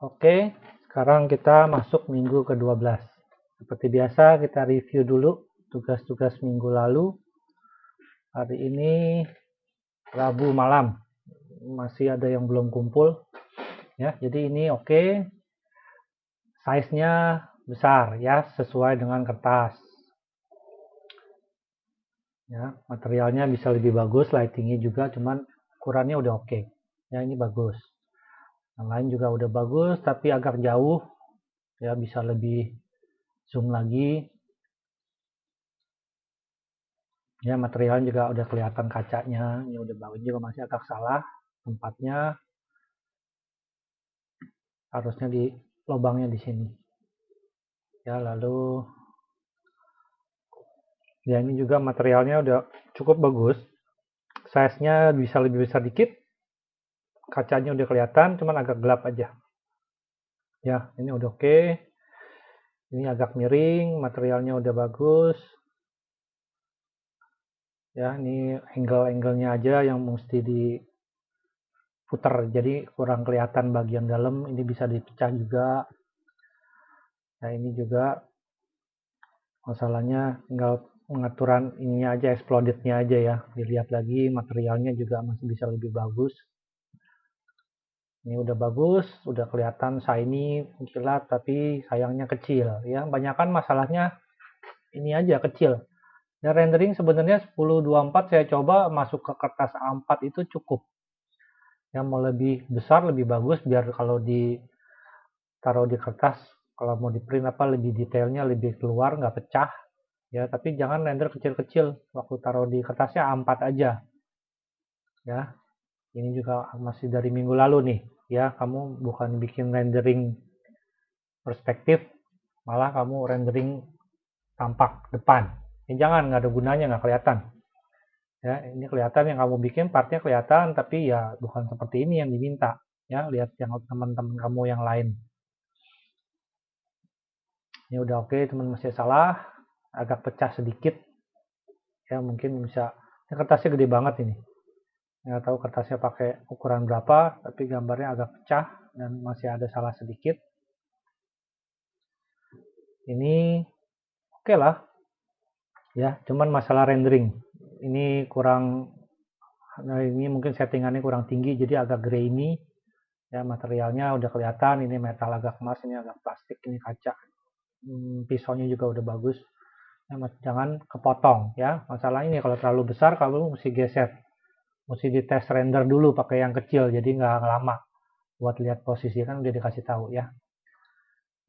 Oke, sekarang kita masuk minggu ke-12. Seperti biasa kita review dulu tugas-tugas minggu lalu. Hari ini Rabu malam, masih ada yang belum kumpul. Ya, jadi ini oke. Size-nya besar ya, sesuai dengan kertas. Ya, materialnya bisa lebih bagus, lightingnya juga, cuman ukurannya udah oke. Ya, ini bagus. Yang lain juga udah bagus, tapi agak jauh. Ya, bisa lebih zoom lagi. Ya, materialnya juga udah kelihatan kacanya. Ini udah bagus, juga masih agak salah tempatnya. Harusnya di lubangnya di sini. Ya, lalu ya ini juga materialnya udah cukup bagus. Size-nya bisa lebih besar dikit. Kacanya udah kelihatan, cuman agak gelap aja. Ya, ini udah oke. Ini agak miring, materialnya udah bagus. Ya, ini angle-angle-nya aja yang mesti diputar. Jadi kurang kelihatan bagian dalam. Ini bisa dipecah juga. Nah, ini juga masalahnya tinggal pengaturan ininya aja, exploded-nya aja ya. Dilihat lagi, materialnya juga masih bisa lebih bagus. Ini udah bagus, udah kelihatan shiny, kilat, tapi sayangnya kecil. Ya, kebanyakan masalahnya ini aja, kecil. Ya, rendering sebenarnya 1024 saya coba masuk ke kertas A4 itu cukup. Ya, mau lebih besar, lebih bagus, biar kalau ditaruh di kertas, kalau mau di print apa, lebih detailnya, lebih keluar, nggak pecah. Ya, tapi jangan render kecil-kecil. Waktu taruh di kertasnya A4 aja. Ya, ini juga masih dari minggu lalu nih. Ya, kamu bukan bikin rendering perspektif, malah kamu rendering tampak depan. Ini jangan, nggak ada gunanya, nggak kelihatan. Ya, ini kelihatan yang kamu bikin, partnya kelihatan, tapi ya bukan seperti ini yang diminta. Ya, lihat yang teman-teman kamu yang lain. Ini udah oke, teman masih salah, agak pecah sedikit. Ya, mungkin bisa. Ini kertasnya gede banget ini. Nggak tahu kertasnya pakai ukuran berapa, tapi gambarnya agak pecah dan masih ada salah sedikit. Ini oke lah. Ya, cuman masalah rendering. Ini kurang, nah ini mungkin settingannya kurang tinggi, jadi agak grainy. Ya, materialnya udah kelihatan, ini metal agak emas, ini agak plastik, ini kaca. Pisaunya juga udah bagus. Ya, jangan kepotong ya. Masalah ini kalau terlalu besar, kamu mesti geser. Mesti dites render dulu pakai yang kecil, jadi nggak lama. Buat lihat posisi kan udah dikasih tahu ya.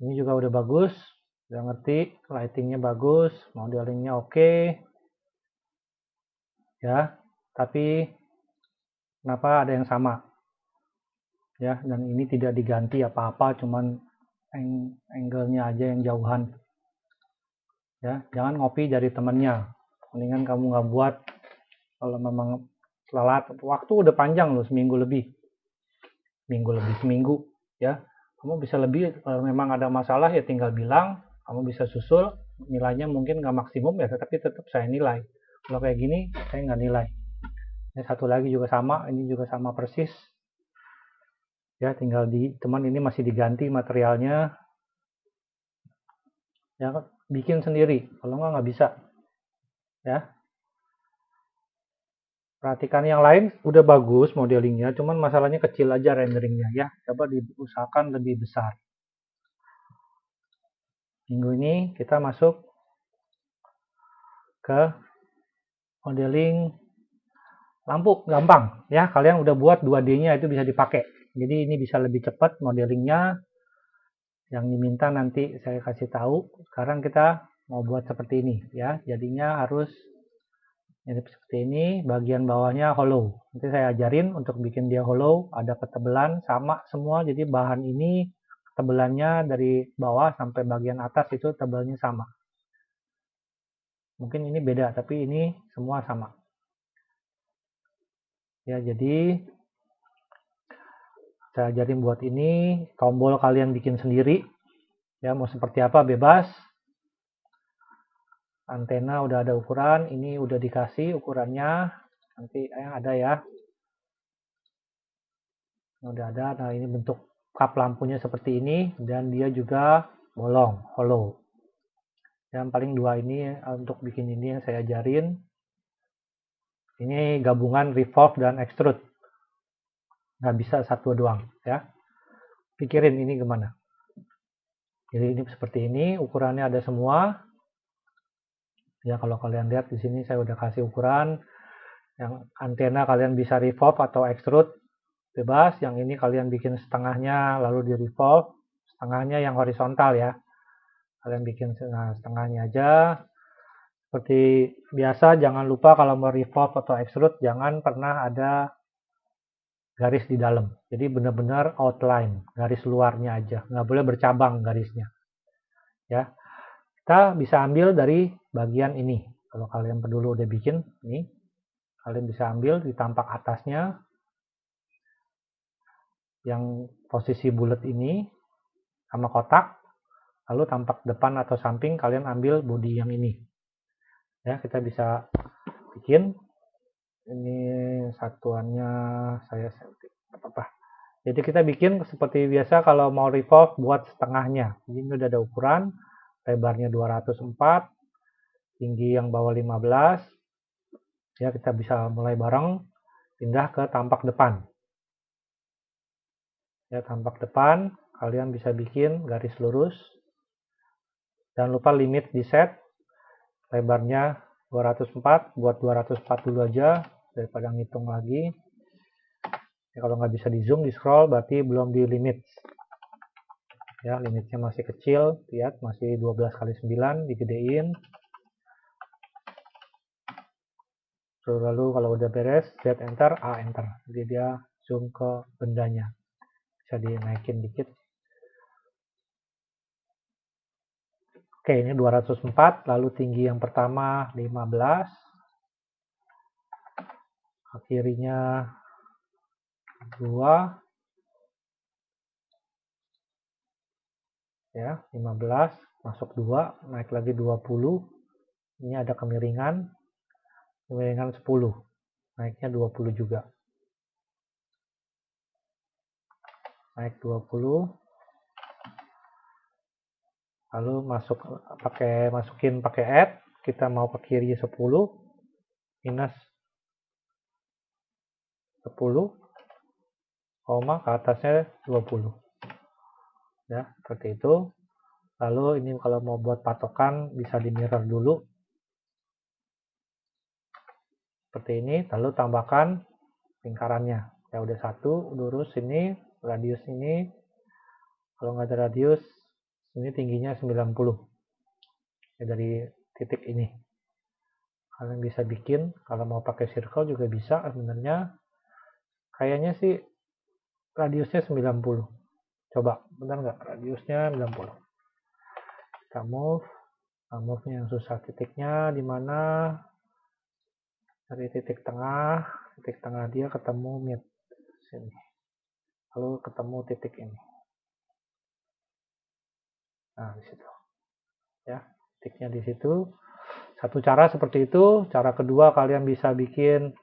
Ini juga udah bagus, udah ngerti, lightingnya bagus, modelingnya oke. Ya, tapi kenapa ada yang sama? Ya, dan ini tidak diganti apa-apa, cuman angle-nya aja yang jauhan. Ya, jangan ngopi dari temennya. Mendingan kamu nggak buat kalau memang telat. Waktu udah panjang loh, seminggu lebih, seminggu. Ya, kamu bisa lebih. Kalau memang ada masalah ya tinggal bilang. Kamu bisa susul. Nilainya mungkin nggak maksimum ya, tetapi tetap saya nilai. Kalau kayak gini, saya nggak nilai. Ini satu lagi juga sama. Ini juga sama persis. Ya, tinggal teman ini masih diganti materialnya. Ya, bikin sendiri. Kalau nggak bisa. Ya, perhatikan yang lain udah bagus modelingnya, cuman masalahnya kecil aja renderingnya ya. Coba diusahakan lebih besar. Minggu ini kita masuk ke modeling lampu, gampang ya. Kalian udah buat 2D-nya itu bisa dipakai. Jadi ini bisa lebih cepat modelingnya. Yang diminta nanti saya kasih tahu. Sekarang kita mau buat seperti ini ya. Jadinya harus seperti ini, bagian bawahnya hollow. Nanti saya ajarin untuk bikin dia hollow, ada ketebalan sama semua. Jadi bahan ini ketebalannya dari bawah sampai bagian atas itu tebalnya sama. Mungkin ini beda, tapi ini semua sama. Ya, jadi saya ajarin buat ini, tombol kalian bikin sendiri. Ya, mau seperti apa bebas. Antena udah ada ukuran, ini udah dikasih ukurannya. Nanti ada ya. Udah ada, nah ini bentuk kap lampunya seperti ini, dan dia juga bolong, hollow. Yang paling dua ini untuk bikin ini yang saya ajarin. Ini gabungan revolve dan extrude. Nggak bisa satu doang ya. Pikirin ini gimana. Jadi ini seperti ini, ukurannya ada semua. Ya kalau kalian lihat di sini saya udah kasih ukuran. Yang antena kalian bisa revolve atau extrude bebas. Yang ini kalian bikin setengahnya lalu di revolve. Setengahnya yang horizontal ya. Kalian bikin setengahnya aja. Seperti biasa, jangan lupa kalau mau revolve atau extrude, jangan pernah ada garis di dalam. Jadi benar-benar outline, garis luarnya aja. Nggak boleh bercabang garisnya. Ya, kita bisa ambil dari bagian ini. Kalau kalian dulu udah bikin, ini kalian bisa ambil di tampak atasnya, yang posisi bulat ini sama kotak. Lalu tampak depan atau samping kalian ambil bodi yang ini. Ya, kita bisa bikin. Ini satuannya saya setting apa-apa. Jadi kita bikin seperti biasa kalau mau revolve buat setengahnya. Ini udah ada ukuran, lebarnya 204, tinggi yang bawah 15. Ya, kita bisa mulai bareng pindah ke tampak depan. Ya, tampak depan kalian bisa bikin garis lurus. Jangan lupa limit di set. Lebarnya 204, buat 204 dulu aja daripada ngitung lagi. Ya, kalau nggak bisa di zoom, di scroll, berarti belum di limit. Ya, limitnya masih kecil, lihat masih 12 kali 9, digedein. Lalu kalau udah beres, Z enter, A enter. Jadi dia zoom ke bendanya. Bisa dinaikin dikit. Oke, ini 204, lalu tinggi yang pertama 15. Kirinya 2. Ya, 15, masuk 2, naik lagi 20. Ini ada kemiringan 10, naiknya 20 juga. Naik 20. Lalu masukin pakai add, kita mau ke kiri 10, minus 10, koma ke atasnya 20. Ya, seperti itu. Lalu ini kalau mau buat patokan bisa di mirror dulu. Seperti ini, lalu tambahkan lingkarannya. Ya udah satu, lurus ini, radius ini. Kalau nggak ada radius, ini tingginya 90. Ya, dari titik ini. Kalian bisa bikin, kalau mau pakai circle juga bisa sebenarnya. Kayaknya sih radiusnya 90. Coba, benar nggak? Radiusnya 90. Kita move-nya yang susah. Titiknya di mana? Dari titik tengah dia ketemu mid. Sini. Lalu ketemu titik ini. Nah, di situ. Ya, titiknya di situ. Satu cara seperti itu. Cara kedua kalian bisa bikin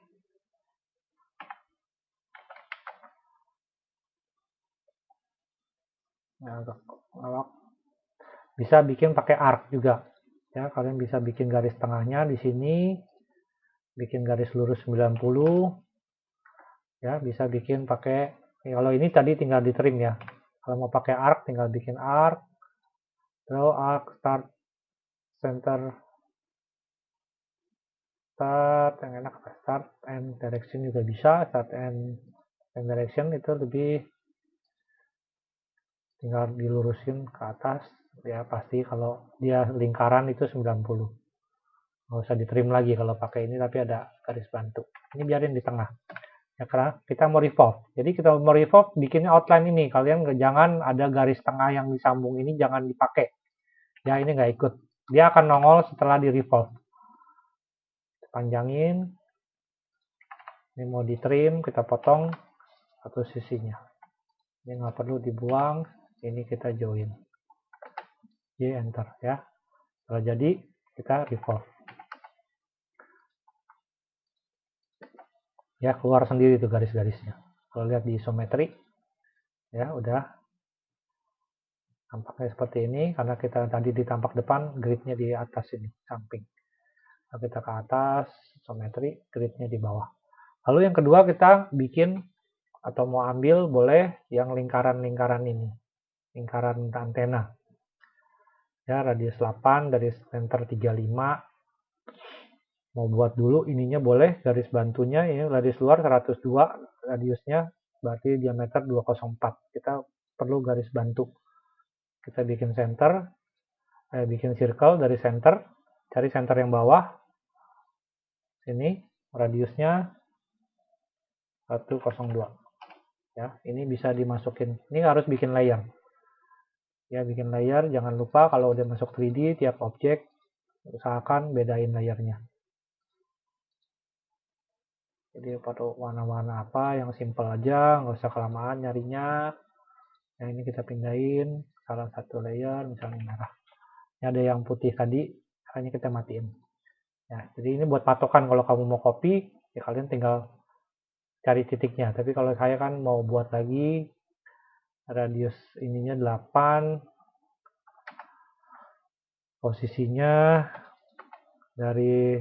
bisa bikin pakai arc juga. Ya, kalian bisa bikin garis tengahnya di sini. Bikin garis lurus 90. Ya, bisa bikin pakai kalau ini tadi tinggal di trim ya. Kalau mau pakai arc tinggal bikin arc. Draw arc, start, center, start, yang enak start and direction juga bisa. Start and direction itu lebih tinggal dilurusin ke atas. Ya pasti kalau dia lingkaran itu 90. Nggak usah di trim lagi kalau pakai ini, tapi ada garis bantu. Ini biarin di tengah. Ya, karena kita mau revolve. Jadi kita mau revolve bikinnya outline ini. Kalian jangan ada garis tengah yang disambung ini, jangan dipakai. Ya, ini nggak ikut. Dia akan nongol setelah di revolve. Panjangin. Ini mau di trim, kita potong satu sisinya. Ini nggak perlu dibuang. Ini kita join. J enter ya. Kalau jadi kita revolve. Ya, keluar sendiri tuh garis-garisnya. Kalau lihat di isometri, ya udah Tampaknya seperti ini karena kita tadi di tampak depan, gridnya di atas ini, samping. Kalau kita ke atas, isometri, gridnya di bawah. Lalu yang kedua kita bikin atau mau ambil boleh yang lingkaran-lingkaran ini, lingkaran antena. Ya, radius 8 dari center 35. Mau buat dulu ininya boleh, garis bantunya ini radius luar 102, radiusnya berarti diameter 204. Kita perlu garis bantu. Kita bikin bikin circle dari center, cari center yang bawah. Sini radiusnya 102. Ya, ini bisa dimasukin. Ini harus bikin layer. Ya, bikin layer, jangan lupa kalau udah masuk 3D tiap objek usahakan bedain layernya. Jadi pada warna-warna apa yang simple aja, nggak usah kelamaan nyarinya. Yang ini kita pindahin salah satu layer, misalnya merah. Ini ada yang putih tadi, hanya kita matiin. Ya, jadi ini buat patokan kalau kamu mau copy, ya kalian tinggal cari titiknya. Tapi kalau saya kan mau buat lagi, radius ininya 8, posisinya dari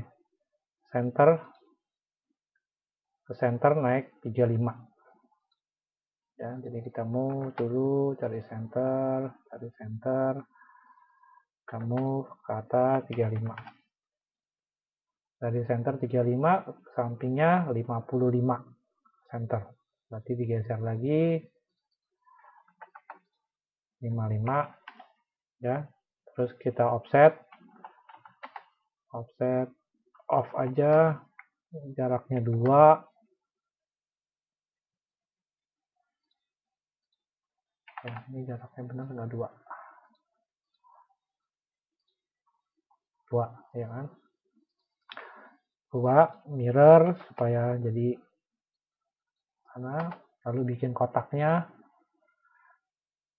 center ke center naik 35. Ya, jadi kita move dulu, cari center, kita move ke atas 35. Dari center 35, sampingnya 55 center. Berarti digeser lagi 55 ya. Terus kita offset off aja, jaraknya 2. Ya, ini jaraknya benar nggak 2 ya kan, 2 mirror supaya jadi sana. Lalu bikin kotaknya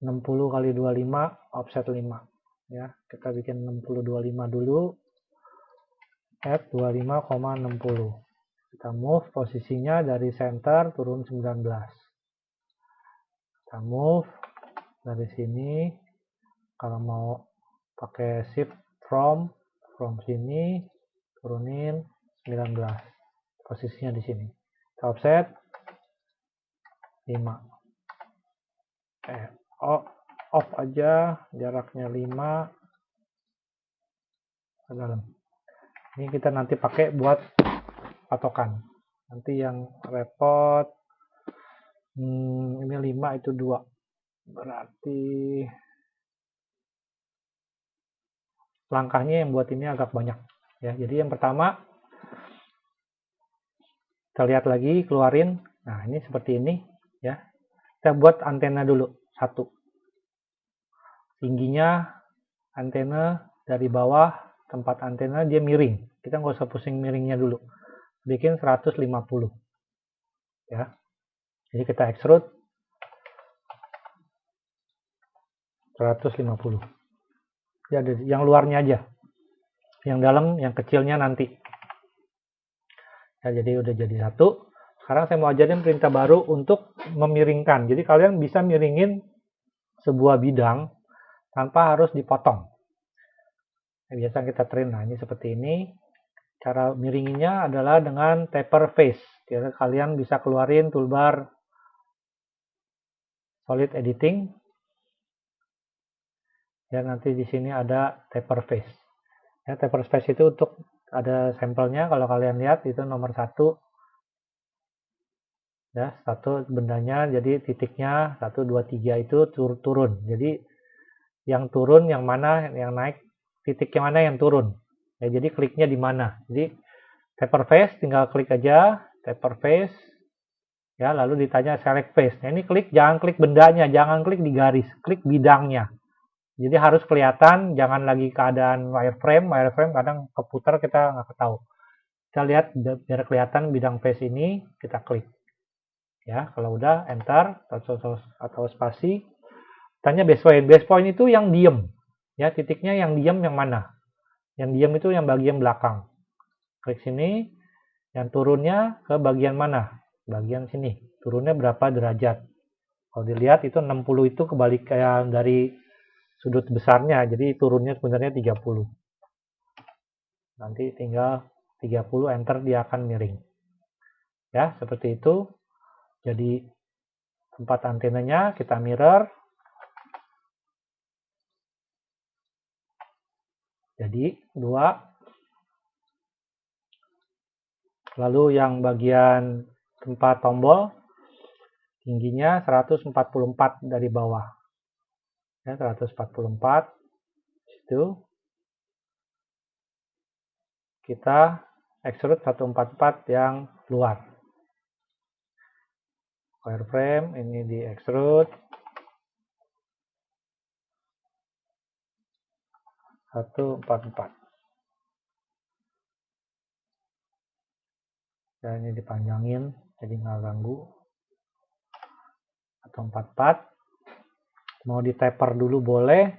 60 kali 25 offset 5 ya. Kita bikin 60 25 dulu, add 25,60. Kita move posisinya dari center turun 19. Kita move dari sini, kalau mau pakai shift from sini turunin 19. Posisinya di sini. Kita offset 5. Off aja, jaraknya 5 ke dalam. Ini kita nanti pakai buat patokan. Nanti yang repot, ini 5 itu 2. Berarti langkahnya yang buat ini agak banyak. Ya, jadi yang pertama, kita lihat lagi, keluarin. Nah, ini seperti ini. Ya, kita buat antena dulu, 1. Tingginya antena dari bawah, tempat antena dia miring. Kita nggak usah pusing miringnya dulu. Bikin 150. Ya. Jadi kita extrude 150. Ya, yang luarnya aja. Yang dalam, yang kecilnya nanti. Ya, jadi udah jadi 1. Sekarang saya mau ajarin perintah baru untuk memiringkan. Jadi kalian bisa miringin sebuah bidang tanpa harus dipotong. Biasa kita train, nah ini seperti ini. Cara miringinnya adalah dengan taper face. Jadi kalian bisa keluarin toolbar solid editing. Ya, nanti di sini ada taper face. Ya, taper face itu untuk ada sampelnya. Kalau kalian lihat itu nomor 1. Ya, 1 bendanya, jadi titiknya 1, 2, 3 itu turun. Jadi yang turun yang mana, yang naik, titik yang mana yang turun. Ya, jadi kliknya di mana. Jadi taper face tinggal klik aja, taper face. Ya, lalu ditanya select face. Nah, ini klik, jangan klik bendanya, jangan klik di garis, klik bidangnya. Jadi harus kelihatan, jangan lagi keadaan wireframe kadang keputar kita nggak tahu. Kita lihat biar kelihatan bidang face ini, kita klik. Ya, kalau udah enter atau spasi, tanya base point. Base point itu yang diem. Ya, titiknya yang diem yang mana? Yang diem itu yang bagian belakang. Klik sini, yang turunnya ke bagian mana? Bagian sini. Turunnya berapa derajat? Kalau dilihat itu 60 itu kebalikan dari sudut besarnya, jadi turunnya sebenarnya 30. Nanti tinggal 30 enter, dia akan miring. Ya, seperti itu. Jadi tempat antenanya kita mirror. Jadi 2. Lalu yang bagian tempat tombol tingginya 144 dari bawah. Ya, 144. Itu kita extrude 144 yang luar. Wireframe ini di extrude 144. Ya, ini dipanjangin jadi nggak ganggu. 144. Mau di taper dulu boleh.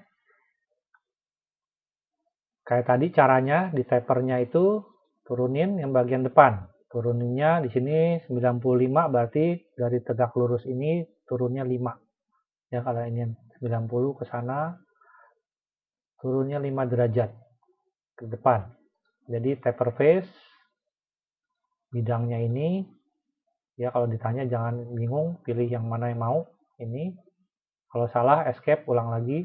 Kayak tadi caranya di tapernya itu turunin yang bagian depan. Turuninnya di sini 95, berarti dari tegak lurus ini turunnya 5. Ya, kalau ini 90 ke sana turunnya 5 derajat ke depan. Jadi taper face bidangnya ini, ya kalau ditanya jangan bingung, pilih yang mana yang mau. Ini kalau salah escape, ulang lagi.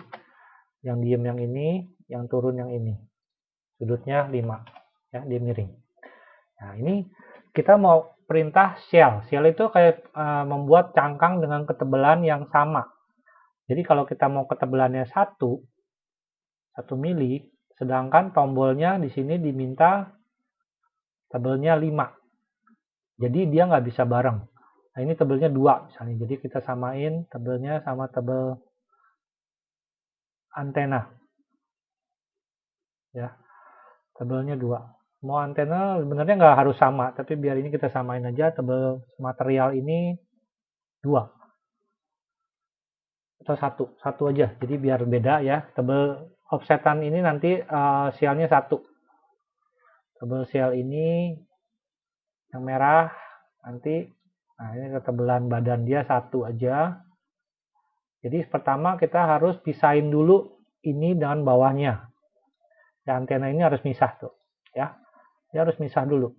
Yang diem yang ini, yang turun yang ini. Sudutnya 5, ya, dia miring. Nah, ini kita mau perintah shell. Shell itu kayak membuat cangkang dengan ketebalan yang sama. Jadi kalau kita mau ketebalannya 1 mili, sedangkan tombolnya di sini diminta tebelnya 5. Jadi dia nggak bisa bareng. Nah, ini tebelnya 2 misalnya. Jadi kita samain tebelnya sama tebel antena. Ya, tebelnya 2. Mau antena sebenarnya nggak harus sama, tapi biar ini kita samain aja, tebel material ini 2. Atau 1 aja. Jadi biar beda ya. Tebel offsetan ini nanti sialnya 1. Tebel sial ini yang merah nanti, nah ini ketebalan badan dia 1 aja. Jadi pertama kita harus pisahin dulu ini dengan bawahnya. Ya, antena ini harus misah tuh, ya. Dia harus misah dulu.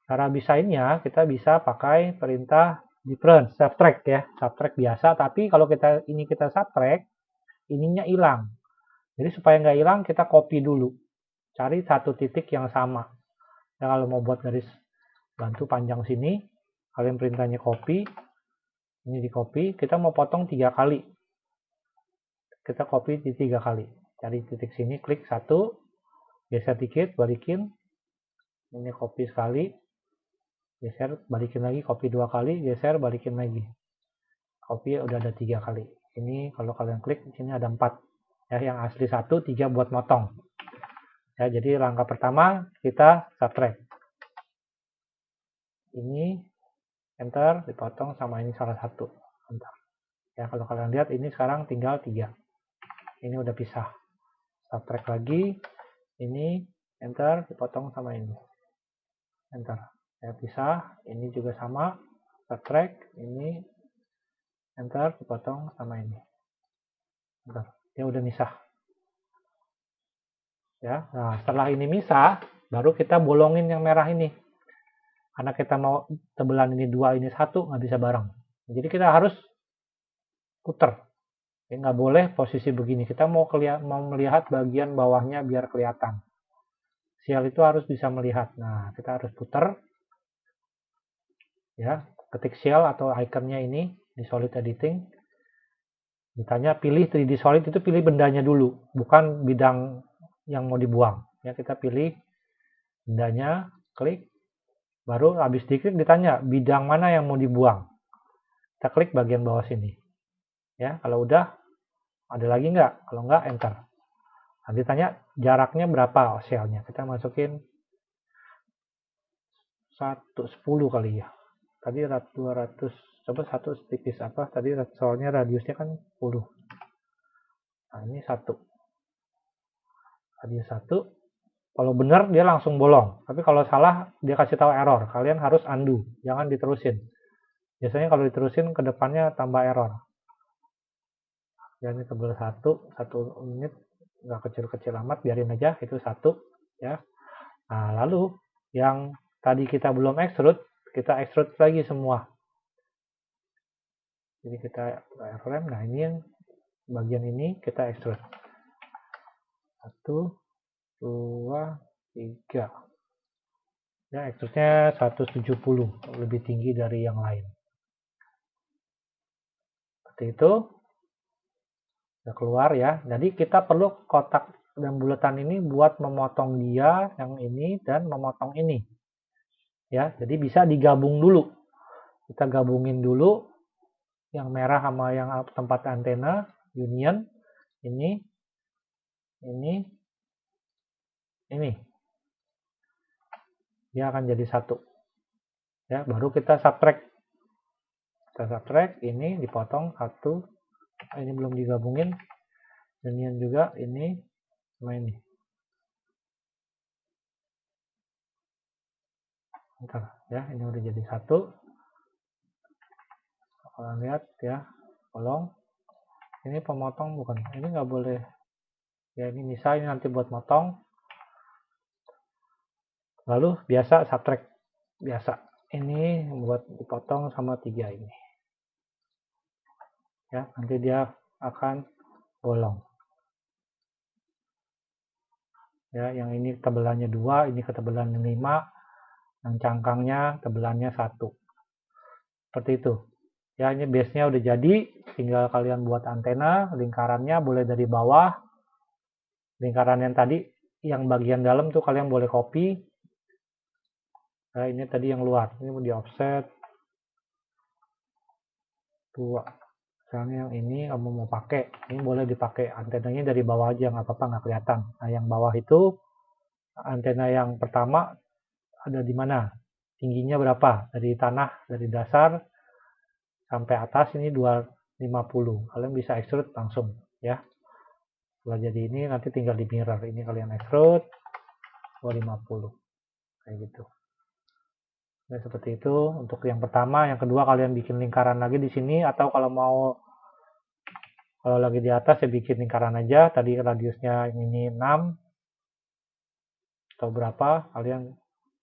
Cara pisahinnya kita bisa pakai perintah difference, subtract ya, subtract biasa. Tapi kalau ini kita subtract, ininya hilang. Jadi supaya nggak hilang kita copy dulu. Cari satu titik yang sama. Ya, kalau mau buat garis bantu panjang sini, kalian perintahnya copy. Ini di copy, kita mau potong 3 kali. Kita copy di 3 kali. Cari titik sini, klik 1, geser dikit, balikin. Ini copy sekali, geser, balikin lagi, copy 2 kali, geser, balikin lagi. Copy udah ada 3 kali. Ini kalau kalian klik, di sini ada 4. Ya, yang asli 1, 3 buat motong. Ya, jadi langkah pertama kita subtract. Ini enter, dipotong sama ini salah satu. Enter. Ya, kalau kalian lihat ini sekarang tinggal 3. Ini udah pisah. Subtract lagi. Ini enter, dipotong sama ini. Enter. Ya, pisah. Ini juga sama. Subtract. Ini enter, dipotong sama ini. Enter. Dia udah misah. Ya, nah setelah ini misah, baru kita bolongin yang merah ini. Karena kita mau tebelan ini 2, ini 1, nggak bisa bareng. Jadi kita harus puter. Ya, nggak boleh posisi begini. Kita mau melihat bagian bawahnya biar kelihatan. Sial itu harus bisa melihat. Nah, kita harus puter. Ya, ketik sial atau ikonnya ini di Solid Editing. Ditanya pilih 3D Solid, itu pilih bendanya dulu, bukan bidang yang mau dibuang. Ya, kita pilih bendanya, klik. Baru habis diklik ditanya bidang mana yang mau dibuang. Kita klik bagian bawah sini. Ya, kalau udah ada lagi nggak? Kalau nggak enter. Nanti tanya jaraknya berapa sialnya. Kita masukin 110 kali ya. Tadi 200, coba 1 tipis apa? Tadi soalnya radiusnya kan 10. Nah, ini 1. Radius 1. Kalau benar dia langsung bolong. Tapi kalau salah dia kasih tahu error. Kalian harus undo. Jangan diterusin. Biasanya kalau diterusin ke depannya tambah error. Ya, ini tebal 1 unit, nggak kecil-kecil amat, biarin aja itu 1 ya. Nah, lalu yang tadi kita belum extrude, kita extrude lagi semua. Jadi kita wireframe, nah ini yang bagian ini kita extrude. 1, 2, 3. Ya, extrude-nya 170, lebih tinggi dari yang lain. Seperti itu. Udah keluar ya. Jadi kita perlu kotak dan bulatan ini buat memotong dia yang ini dan memotong ini. Ya, jadi bisa digabung dulu. Kita gabungin dulu yang merah sama yang tempat antena union, ini, ini. Dia akan jadi 1. Ya, baru kita subtract. Kita subtract, ini dipotong 1. Ini belum digabungin. Union juga, ini sama ini. Bentar, ya, ini udah jadi 1. Kalian lihat ya, tolong. Ini pemotong bukan, ini nggak boleh. Ya, ini misal ini nanti buat motong. Lalu biasa subtract, biasa. Ini buat dipotong sama 3 ini. Ya, nanti dia akan bolong. Ya, yang ini tebelannya 2, ini ketebalan 5, yang cangkangnya tebelannya 1. Seperti itu. Ya, ini base-nya udah jadi, tinggal kalian buat antena, lingkarannya boleh dari bawah. Lingkaran yang tadi, yang bagian dalam tuh kalian boleh copy. Nah, ini tadi yang luar, ini mau di offset 2. Misalnya yang ini kamu mau pakai, ini boleh dipakai antenanya dari bawah aja, nggak apa-apa, nggak kelihatan. Nah, yang bawah itu antena yang pertama ada di mana, tingginya berapa, dari tanah, dari dasar sampai atas ini 250. Kalian bisa extrude langsung ya. Setelah jadi ini nanti tinggal di mirror, ini kalian extrude 250 kayak gitu. Nah, seperti itu untuk yang pertama. Yang kedua kalian bikin lingkaran lagi di sini, atau kalau lagi di atas ya bikin lingkaran aja. Tadi radiusnya ini 6 atau berapa kalian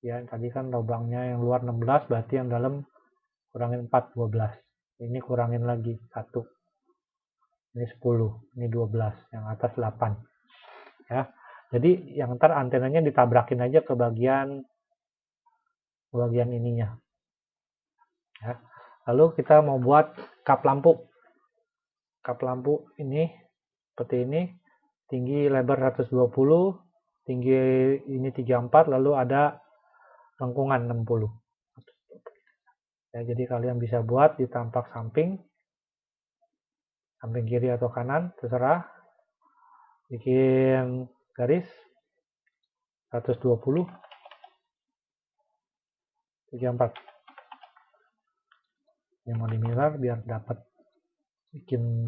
ya, tadi kan lubangnya yang luar 16, berarti yang dalam kurangin 4, 12. Ini kurangin lagi 1. Ini 10, ini 12, yang atas 8. Ya. Jadi yang ntar antenanya ditabrakin aja ke bagian ininya. Ya. Lalu kita mau buat kap lampu. Kap lampu ini seperti ini, tinggi lebar 120, tinggi ini 34, lalu ada lengkungan 60. Ya, jadi kalian bisa buat di tampak samping kiri atau kanan, terserah. Bikin garis 120, 34. Yang mau di mirror biar dapat, bikin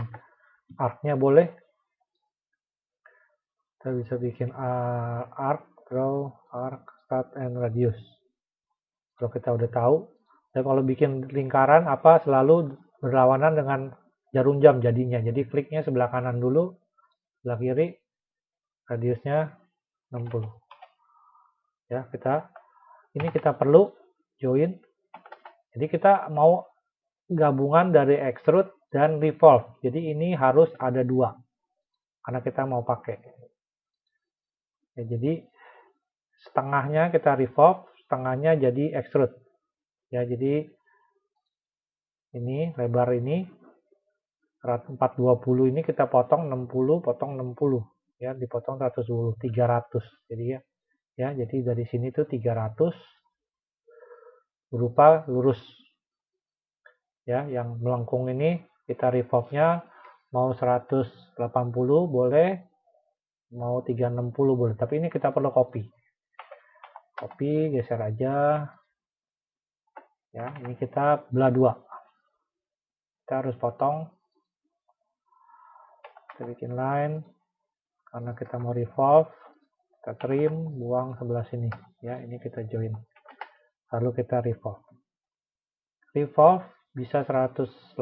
arc-nya boleh. Kita bisa bikin arc, draw, arc, start, and radius. Kalau kita udah tahu, dan kalau bikin lingkaran apa selalu berlawanan dengan jarum jam jadinya. Jadi kliknya sebelah kanan dulu, sebelah kiri, radiusnya 60. Ya, ini kita perlu join. Jadi kita mau gabungan dari extrude dan revolve. Jadi ini harus ada 2 karena kita mau pakai. Ya, jadi setengahnya kita revolve, setengahnya jadi extrude. Ya, jadi ini lebar ini 420 ini kita potong 60, potong 60. Ya, dipotong 120, 300. Jadi ya, jadi dari sini tuh 300 berupa lurus. Ya, yang melengkung ini kita revolve-nya mau 180 boleh, mau 360 boleh, tapi ini kita perlu copy, geser aja ya. Ini kita belah 2, kita harus potong, kita bikin line karena kita mau revolve, kita trim, buang sebelah sini ya. Ini kita join, lalu kita revolve bisa 180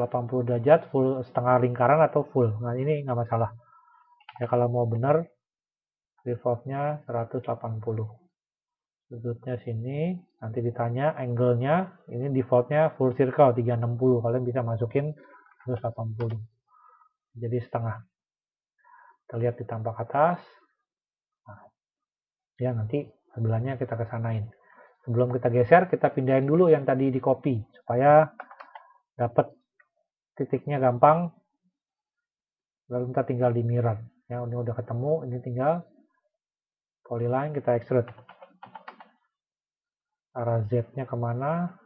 derajat, full setengah lingkaran atau full. Nah ini nggak masalah. Ya kalau mau benar, revolve-nya 180. Sudutnya sini, nanti ditanya angle-nya, ini defaultnya full circle 360. Kalian bisa masukin 180. Jadi setengah. Kita lihat di tampak atas. Nah, ya nanti sebelahnya kita kesanain. Sebelum kita geser, kita pindahin dulu yang tadi di copy supaya dapat titiknya gampang. Lalu kita tinggal di mirror. Ya, ini udah ketemu, ini tinggal polyline kita extrude. Arah Z-nya kemana?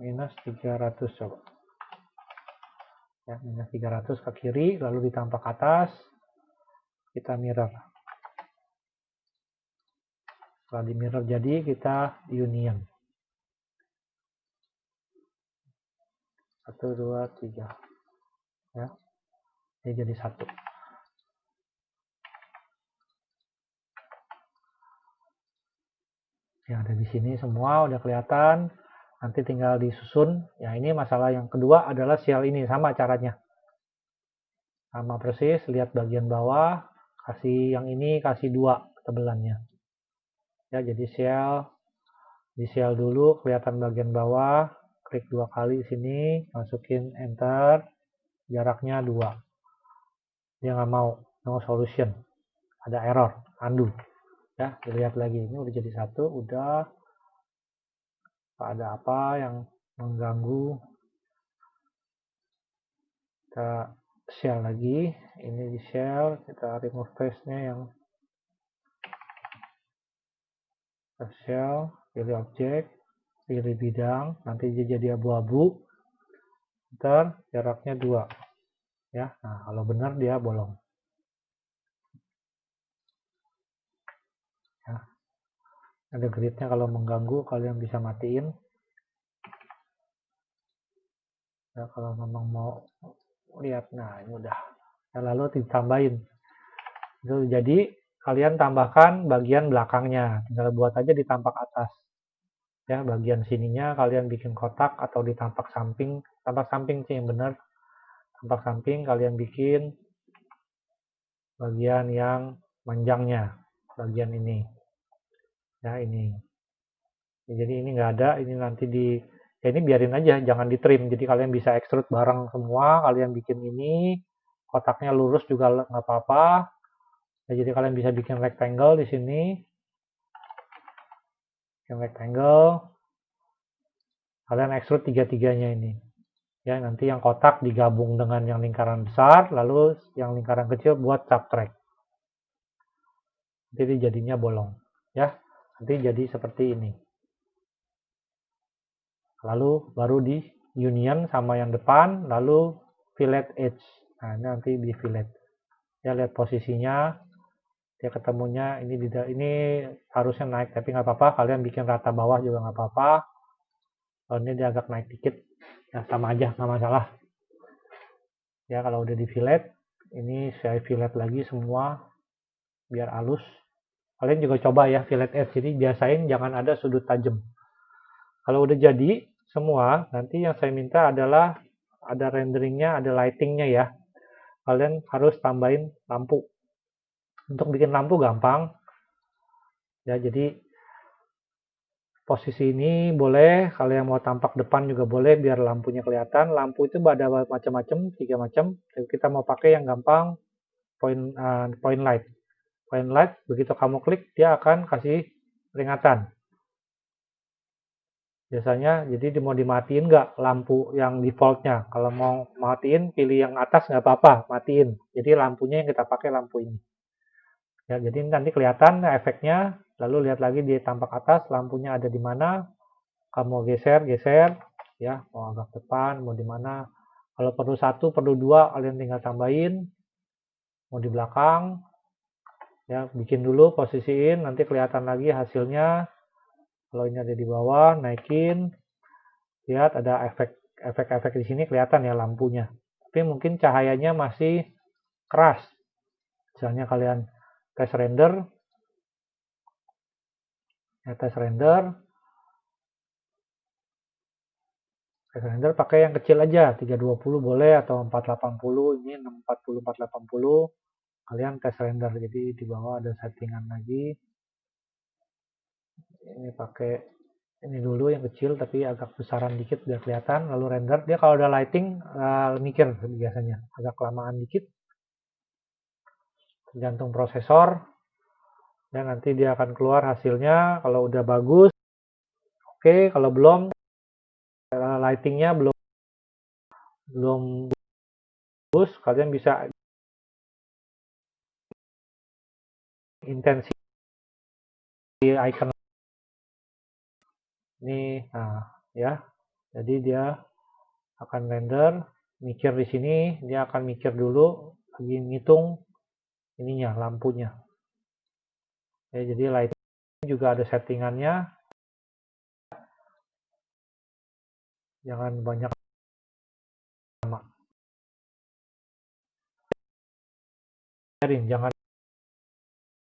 Minus 300 coba. Ya, minus 300 ke kiri, lalu di tampak atas kita mirror. Setelah di mirror jadi, kita union. 1, 2, 3. Ya, ini jadi 1. Ya, ada di sini semua udah kelihatan. Nanti tinggal disusun. Ya, ini masalah yang kedua adalah shell ini. Sama caranya. Sama persis. Lihat bagian bawah. Kasih yang ini, kasih 2 ketebalannya. Ya, jadi shell. Di shell dulu, kelihatan bagian bawah. Klik 2 kali sini. Masukin enter. Jaraknya 2. Dia nggak mau. No solution. Ada error. Undo. Ya, dilihat lagi. Ini udah jadi 1. Udah. Ada apa yang mengganggu. Kita shell lagi, ini di shell, kita remove face-nya yang kita shell, pilih objek, pilih bidang, nanti dia jadi abu-abu, ntar jaraknya 2 ya. Nah kalau benar dia bolong ya. Ada gridnya, kalau mengganggu kalian bisa matiin ya kalau memang mau lihat. Nah ini udah ya, lalu ditambahin itu. Jadi kalian tambahkan bagian belakangnya, tinggal buat aja di tampak atas ya. Bagian sininya kalian bikin kotak atau di tampak samping sih yang benar. Tampak samping kalian bikin bagian yang panjangnya, bagian ini ya. Ini jadi ini nggak ada, ini nanti di ya ini biarin aja, jangan di trim. Jadi kalian bisa extrude bareng semua. Kalian bikin ini kotaknya lurus juga nggak apa-apa ya. Jadi kalian bisa bikin rectangle di sini, bikin rectangle, kalian extrude tiga-tiganya ini ya. Nanti yang kotak digabung dengan yang lingkaran besar, lalu yang lingkaran kecil buat subtract. Jadi jadinya bolong ya. Nanti jadi seperti ini. Lalu baru di union sama yang depan, lalu fillet edge. Nah ini nanti di fillet ya. Lihat posisinya, dia ketemunya ini harusnya naik tapi nggak apa-apa. Kalian bikin rata bawah juga nggak apa-apa. Kalau ini dia agak naik dikit ya, sama aja, nggak masalah ya. Kalau udah di fillet, ini saya fillet lagi semua biar halus. Kalian juga coba ya fillet edge, jadi biasain jangan ada sudut tajam. Kalau udah jadi semua, nanti yang saya minta adalah ada renderingnya, ada lightingnya ya. Kalian harus tambahin lampu. Untuk bikin lampu gampang ya. Jadi posisi ini boleh, kalau yang mau tampak depan juga boleh biar lampunya kelihatan. Lampu itu ada macam-macam, 3 macam. Kita mau pakai yang gampang, point light. Point light, begitu kamu klik dia akan kasih peringatan. Biasanya jadi mau dimatiin nggak lampu yang defaultnya. Kalau mau matiin, pilih yang atas nggak apa-apa, matiin. Jadi lampunya yang kita pakai lampu ini ya. Jadi nanti kelihatan efeknya. Lalu lihat lagi di tampak atas lampunya ada di mana. Kamu geser ya, mau agak depan, mau di mana. Kalau perlu 1, perlu 2, kalian tinggal tambahin. Mau di belakang ya, bikin dulu, posisiin, nanti kelihatan lagi hasilnya. Kalau ini ada di bawah, naikin. Lihat ada efek di sini kelihatan ya lampunya. Tapi mungkin cahayanya masih keras. Misalnya kalian tes render. Ya, tes render. Test render pakai yang kecil aja, 320 boleh atau 480, ini 640 480. Kalian tes render, jadi di bawah ada settingan lagi. Ini pakai ini dulu yang kecil tapi agak besaran dikit biar kelihatan, lalu render. Dia kalau udah lighting mikir biasanya agak kelamaan dikit, tergantung prosesor, dan nanti dia akan keluar hasilnya. Kalau udah bagus oke, kalau belum lightingnya belum bagus, kalian bisa intensi icon ini. Nah ya, jadi dia akan render, mikir di sini, dia akan mikir dulu lagi ngitung ininya, lampunya ya. Jadi lighting juga ada settingannya, jangan banyak lama, jangan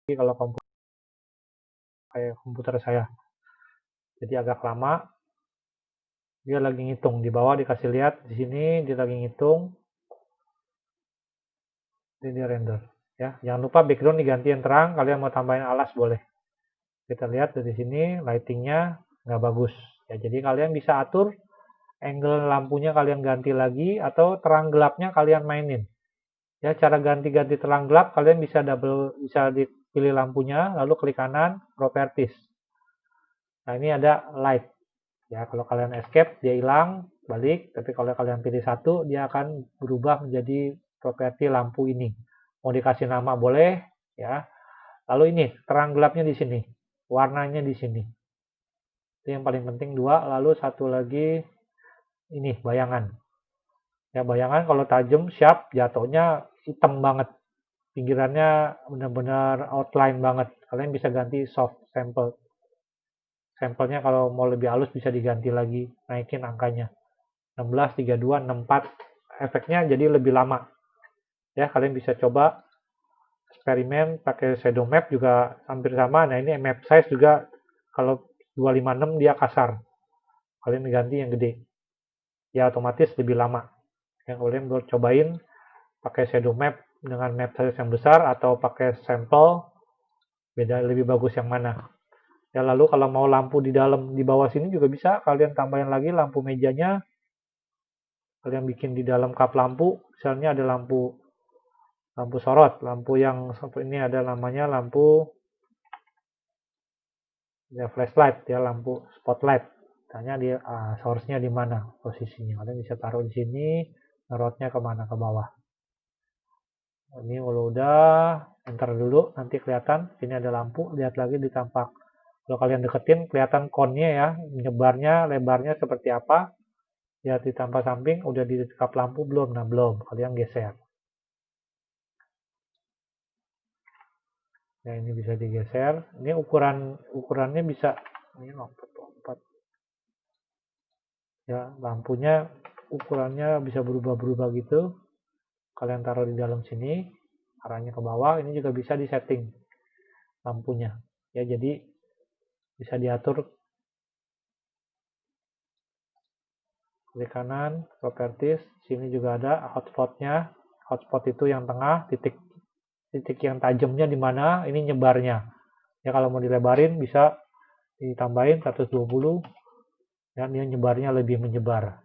kalau komputer kayak komputer saya jadi agak lama. Dia lagi ngitung, di bawah dikasih lihat di sini dia lagi ngitung, ini dia render ya. Jangan lupa background diganti yang terang, kalian mau tambahin alas boleh. Kita lihat dari sini lightingnya nggak bagus ya, jadi kalian bisa atur angle lampunya, kalian ganti lagi, atau terang gelapnya kalian mainin ya. Cara ganti-ganti terang gelap, kalian bisa bisa dipilih lampunya, lalu klik kanan properties. Nah ini ada light ya, kalau kalian escape dia hilang balik, tapi kalau kalian pilih satu dia akan berubah menjadi properti lampu ini. Mau dikasih nama boleh ya. Lalu ini terang gelapnya di sini, warnanya di sini, itu yang paling penting dua. Lalu satu lagi ini bayangan ya, bayangan kalau tajam sharp jatuhnya hitam banget, pinggirannya benar-benar outline banget, kalian bisa ganti soft sampelnya. Kalau mau lebih halus bisa diganti lagi, naikin angkanya 16, 32, 64, efeknya jadi lebih lama ya. Kalian bisa coba eksperimen pakai shadow map juga hampir sama. Nah ini map size juga, kalau 256 dia kasar, kalian ganti yang gede ya otomatis lebih lama ya. Kalian boleh cobain pakai shadow map dengan map size yang besar atau pakai sampel, beda lebih bagus yang mana ya. Lalu kalau mau lampu di dalam, di bawah sini juga bisa kalian tambahin lagi lampu mejanya, kalian bikin di dalam kap lampu. Misalnya ada lampu sorot, lampu yang ini ada namanya lampu ya flashlight ya, lampu spotlight. Tanya dia source-nya di mana posisinya, kalian bisa taruh di sini, ngerotnya kemana, ke bawah. Ini kalau udah enter dulu nanti kelihatan sini ada lampu, lihat lagi di tampak. Kalau kalian deketin kelihatan konnya ya, nyebarnya lebarnya seperti apa. Lihat di tampak samping, udah di kap lampu belum? Nah belum, kalian geser ya. Ini bisa digeser, ini ukurannya bisa, ini lompat ya, lampunya ukurannya bisa berubah-berubah gitu. Kalian taruh di dalam sini, arahnya ke bawah. Ini juga bisa disetting lampunya ya, jadi bisa diatur. Klik kanan properties, sini juga ada hotspotnya. Hotspot itu yang tengah, titik yang tajamnya di mana, ini nyebarnya ya. Kalau mau dilebarin bisa ditambahin 120 dan dia nyebarnya lebih menyebar.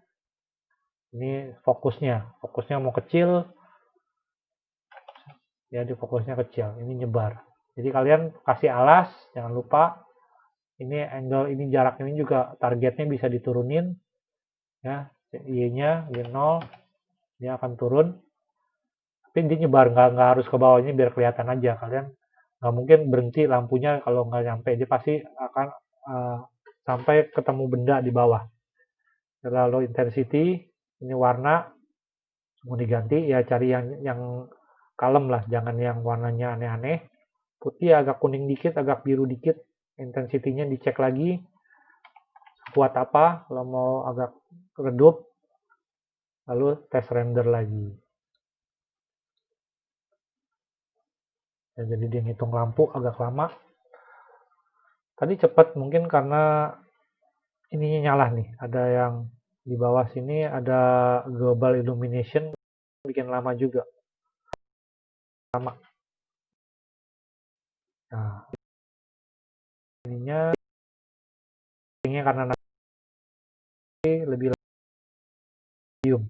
Ini fokusnya mau kecil ya, di fokusnya kecil, ini nyebar. Jadi kalian kasih alas, jangan lupa ini angle, ini jarak ini juga targetnya bisa diturunin ya. Y-nya Y0 dia akan turun, tapi dia nyebar, nggak harus ke bawahnya, biar kelihatan aja. Kalian nggak mungkin berhenti lampunya kalau nggak nyampe, dia pasti akan sampai ketemu benda di bawah. Lalu intensity, ini warna mau diganti ya, cari yang kalem lah, jangan yang warnanya aneh-aneh. Putih agak kuning dikit, agak biru dikit. Intensity-nya dicek lagi kuat apa. Kalau mau agak redup, lalu tes render lagi ya. Jadi dia ngitung lampu agak lama. Tadi cepat mungkin karena ininya nyala nih, ada yang Di bawah sini ada global illumination, bikin lama juga. Lama. Nah, ininya karena nanti lebih medium.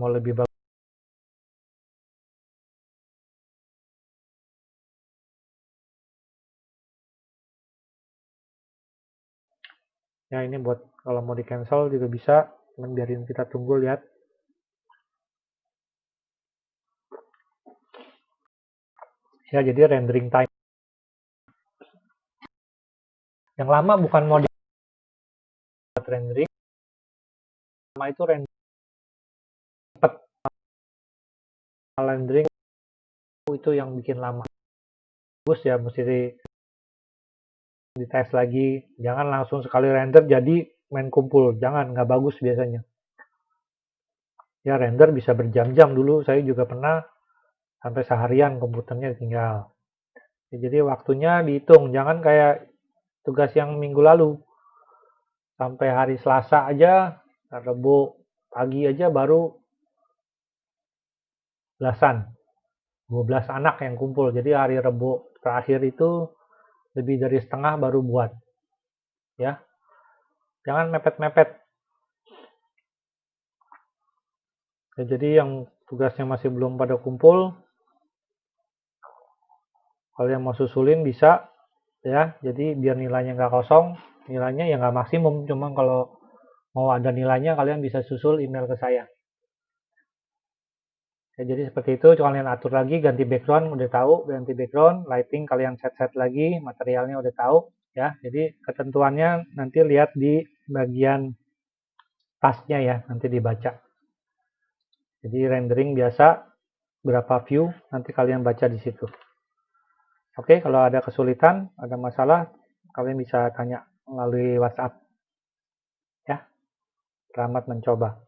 Mau lebih bagus. Ya ini buat kalau mau di cancel juga bisa, cuman biarin kita tunggu lihat. Ya jadi rendering time. Yang lama bukan mau buat rendering, lama itu rendering itu yang bikin lama. Bagus ya, mesti dites lagi. Jangan langsung sekali render jadi main kumpul. Jangan, nggak bagus biasanya. Ya render bisa berjam-jam dulu. Saya juga pernah sampai seharian komputernya tinggal. Ya, jadi waktunya dihitung. Jangan kayak tugas yang minggu lalu. Sampai hari Selasa aja, Rabu pagi aja baru belasan. 12 anak yang kumpul. Jadi hari Rabu terakhir itu lebih dari setengah baru buat. Ya. Jangan mepet-mepet. Ya, jadi yang tugasnya masih belum pada kumpul, kalau yang mau susulin bisa, ya. Jadi biar nilainya nggak kosong, nilainya ya nggak maksimum. Cuma kalau mau ada nilainya, kalian bisa susul email ke saya. Ya, jadi seperti itu, kalian atur lagi, ganti background, udah tahu, ganti background, lighting kalian set-set lagi, materialnya udah tahu, ya. Jadi ketentuannya nanti lihat di bagian tasnya ya, nanti dibaca. Jadi rendering biasa, berapa view, nanti kalian baca di situ. Oke, kalau ada kesulitan, ada masalah, kalian bisa tanya melalui WhatsApp. Ya, selamat mencoba.